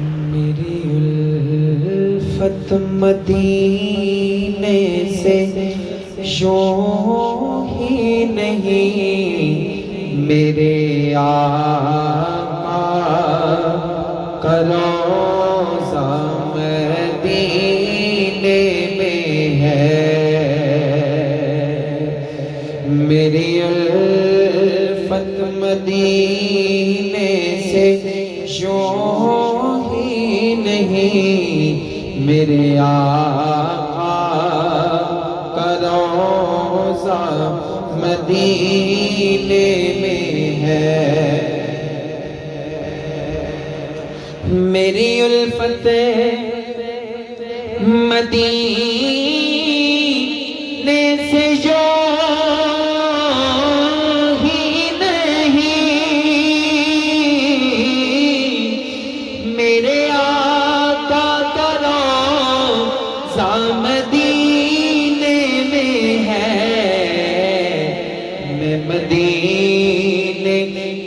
میری الفت مدینے سے یوں ہی نہیں، میرے آقا کا روضہ مدینے میں ہے۔ میری الفت مدینے سے یوں ہی نہیں، میرے آقا کا روضہ مدینے میں ہے۔ میری الفت مدینے سے یوں ہی نہیں، میرے آقا کا روضہ مدینے میں ہے۔ میں مدینے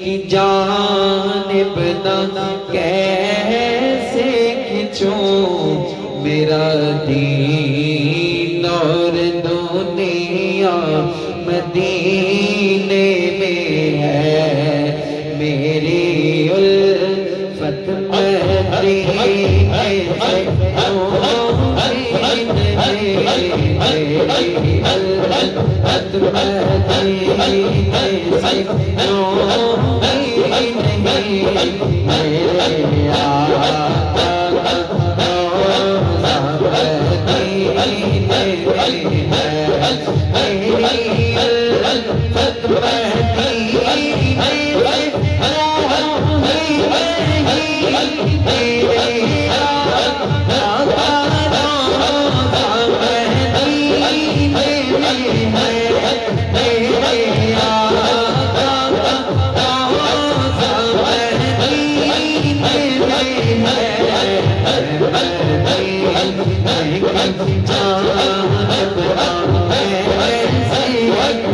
کی جانب نہ کیسے کھنچوں، میرا دین اور دنیا مدینے میں ہے۔ میری الفت مدینے سے میری الفت مدینے سے میرے آقا روضہ مدینے میں ہے۔ میری الفت مدینے سے میرے آقا روضہ مدینے میں ہے۔ میرے آقا روضہ مدینے میں ہے۔ جانب کیسے کھنچوں،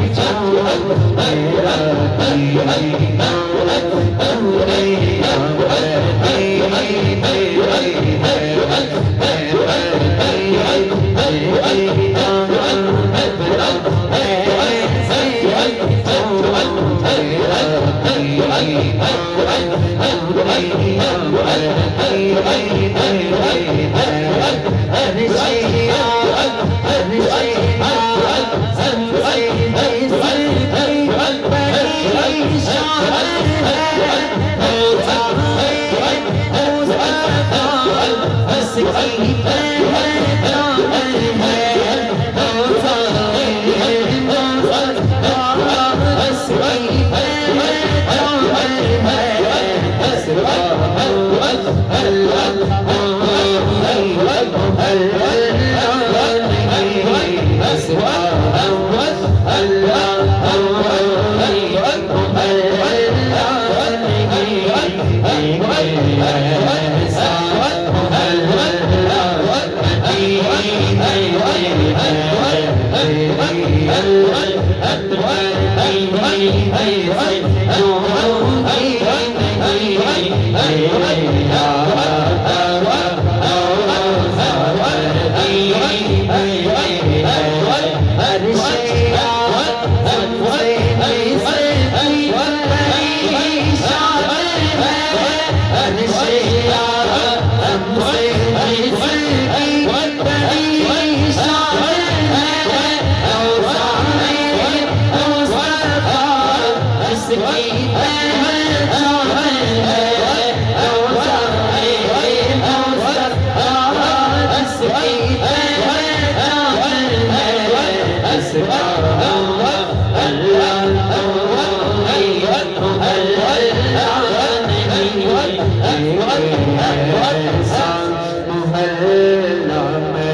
میرا دین دنیا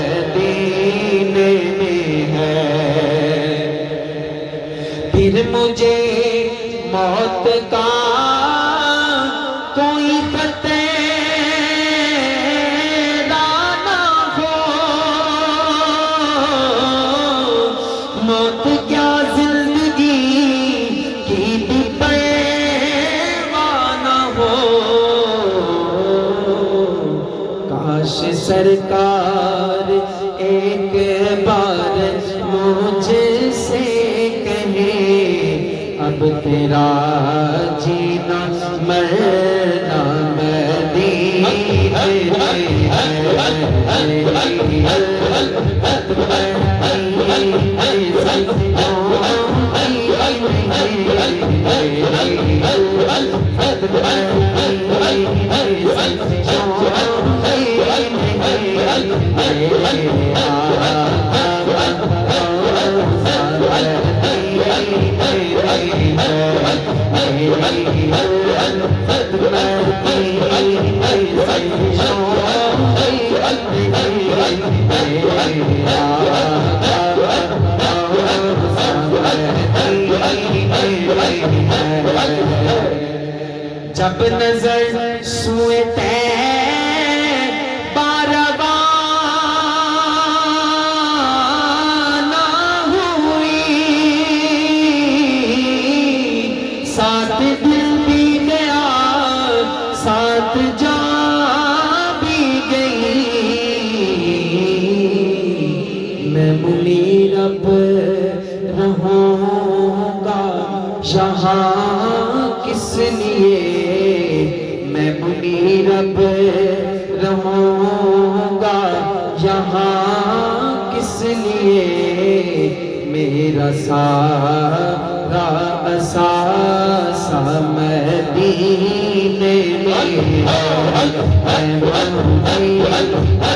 مدینے میں ہے۔ پھر مجھے موت کا کوئی خطرہ نہ ہو، موت کیا زندگی کی بھی پرواہ نہ ہو۔ کاش سرکار ایک بار مجھ سے کہے اب تیرا جینا مرنا مدینے جب نظر سوئے باربانا ہوئی ساتھ دل بھی گیا ساتھ جان بھی گئی میں منیر اب رہوں گا یہاں کس لیے میں منیر اب رہوں گا یہاں کس لیے میرا سارا اثاثہ مدینے میں ہے